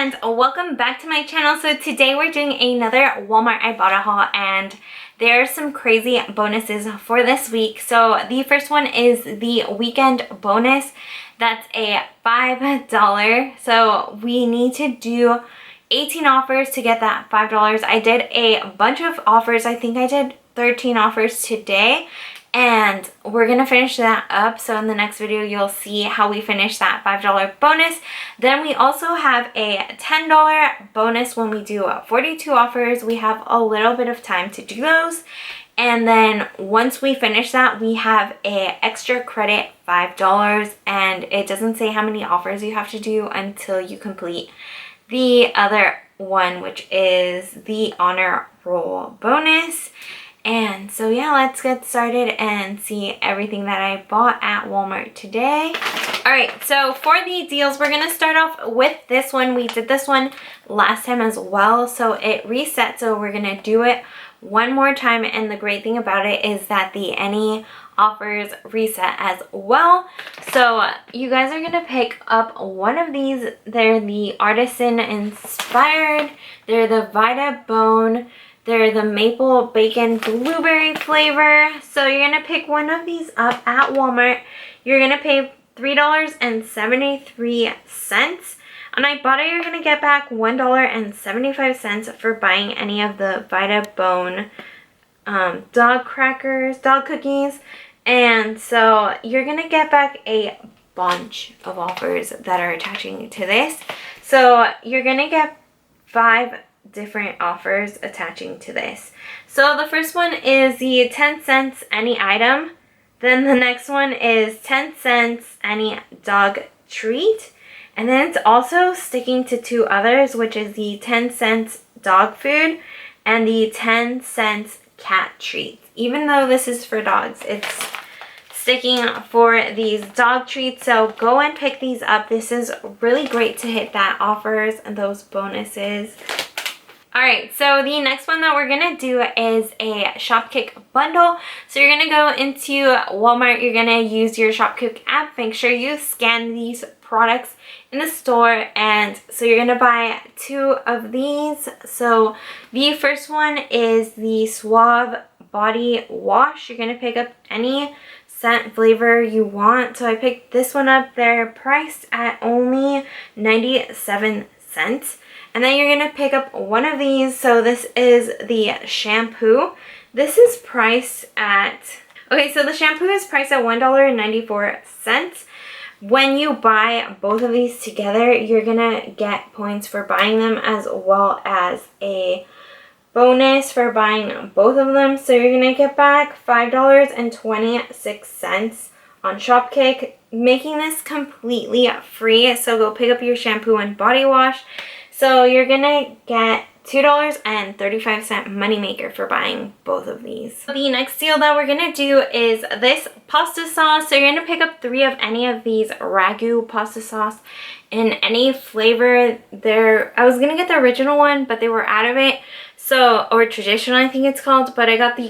and welcome back to my channel. So today we're doing another Walmart Ibotta haul, and there are some crazy bonuses for this week. So the first one is the weekend bonus. That's a $5. So we need to do 18 offers to get that $5. I did a bunch of offers. I think I did 13 offers today. And we're going to finish that up. So in the next video, you'll see how we finish that $5 bonus. Then we also have a $10 bonus when we do 42 offers. We have a little bit of time to do those. And then once we finish that, we have a extra credit $5. And it doesn't say how many offers you have to do until you complete the other one, which is the honor roll bonus. And so yeah, let's get started and see everything that I bought at Walmart today. Alright, so for the deals, we're going to start off with this one. We did this one last time as well, so it reset, so we're going to do it one more time. And the great thing about it is that the any offers reset as well. So you guys are going to pick up one of these. They're the artisan inspired. They're the Vita Bone. They're the maple bacon blueberry flavor. So you're going to pick one of these up at Walmart. You're going to pay $3.73. On Ibotta, you're going to get back $1.75 for buying any of the Vita Bone dog crackers, dog cookies. And so you're going to get back a bunch of offers that are attaching to this. So you're going to get 5 different offers attaching to this. So the first one is the 10 cents any item. Then the next one is 10 cents any dog treat. And then it's also sticking to 2 others, which is the 10 cents dog food and the 10 cents cat treats. Even though this is for dogs, it's sticking for these dog treats. So go and pick these up. This is really great to hit that offers and those bonuses. Alright, so the next one that we're going to do is a Shopkick bundle. So you're going to go into Walmart, you're going to use your Shopkick app, make sure you scan these products in the store, and so you're going to buy 2 of these. So the first one is the Suave Body Wash. You're going to pick up any scent flavor you want. So I picked this one up. They're priced at only 97 cents. And then you're going to pick up one of these. So this is the shampoo. This is priced at... Okay, so the shampoo is priced at $1.94. When you buy both of these together, you're going to get points for buying them as well as a bonus for buying both of them. So you're going to get back $5.26 on Shopkick, making this completely free. So go pick up your shampoo and body wash. So you're going to get $2.35 Moneymaker for buying both of these. The next deal that we're going to do is this pasta sauce. So you're going to pick up 3 of any of these ragu pasta sauce in any flavor. I was going to get the original one, but they were out of it. So, or traditional I think it's called, but I got the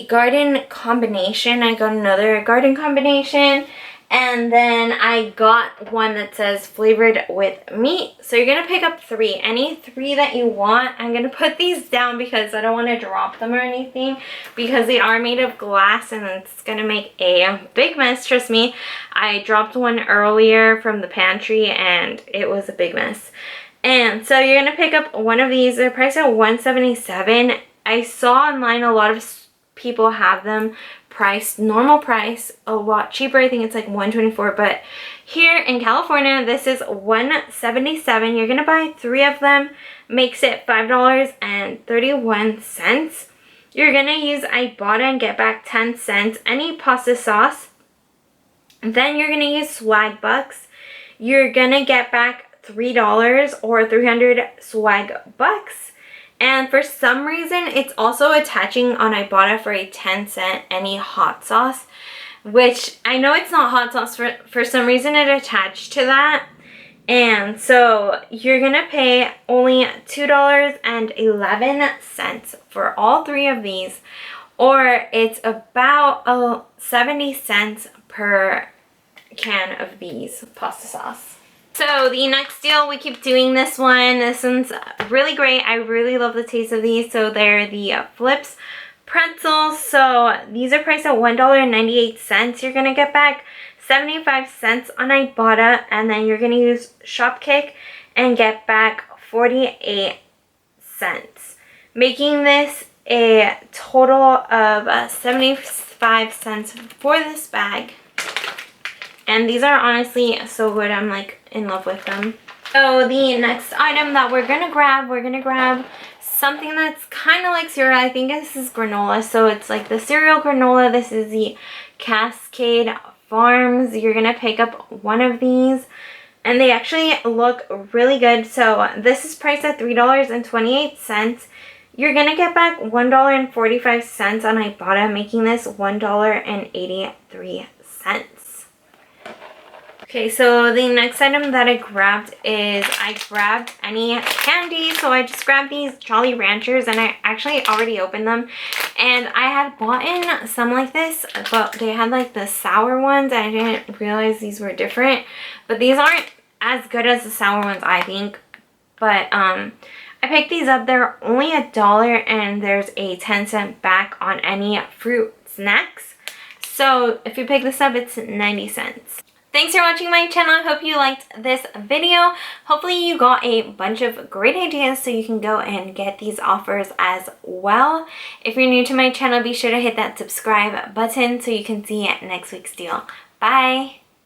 garden combination. I got another garden combination. And then I got one that says flavored with meat. So you're going to pick up 3. Any 3 that you want. I'm going to put these down because I don't want to drop them or anything, because they are made of glass and it's going to make a big mess. Trust me, I dropped one earlier from the pantry and it was a big mess. And so you're going to pick up one of these. They're priced at $1.77. I saw online a lot of people have them priced normal price, a lot cheaper. I think it's like $1.24, but here in California this is $1.77. You're gonna buy 3 of them, makes it $5.31. You're gonna use Ibotta and get back 10 cents any pasta sauce. Then you're gonna use Swagbucks. You're gonna get back $3 or 300 Swagbucks. And for some reason, it's also attaching on Ibotta for a 10 cent any hot sauce, which I know it's not hot sauce. For some reason, it attached to that. And so you're going to pay only $2.11 for all 3 of these, or it's about 70 cents per can of these pasta sauce. So the next deal, we keep doing this one. This one's really great. I really love the taste of these. So they're the Flips Pretzels. So these are priced at $1.98. You're going to get back 75 cents on Ibotta, and then you're going to use Shopkick and get back 48 cents, making this a total of 75 cents for this bag. And these are honestly so good. I'm like in love with them. So the next item that we're gonna grab something that's kind of like cereal. I think this is granola. So it's like the cereal granola. This is the Cascade Farms. You're gonna pick up one of these, and they actually look really good. So this is priced at $3.28. You're gonna get back $1.45 on Ibotta, making this $1.83. Okay, so the next item that I grabbed is I grabbed any candy. So I just grabbed these Jolly Ranchers, and I actually already opened them. And I had bought in some like this, but they had like the sour ones. I didn't realize these were different. But these aren't as good as the sour ones, I think. But I picked these up. They're only $1, and there's a 10-cent back on any fruit snacks. So if you pick this up, it's 90 cents. Thanks for watching my channel. I hope you liked this video. Hopefully you got a bunch of great ideas so you can go and get these offers as well. If you're new to my channel, be sure to hit that subscribe button so you can see next week's deal. Bye!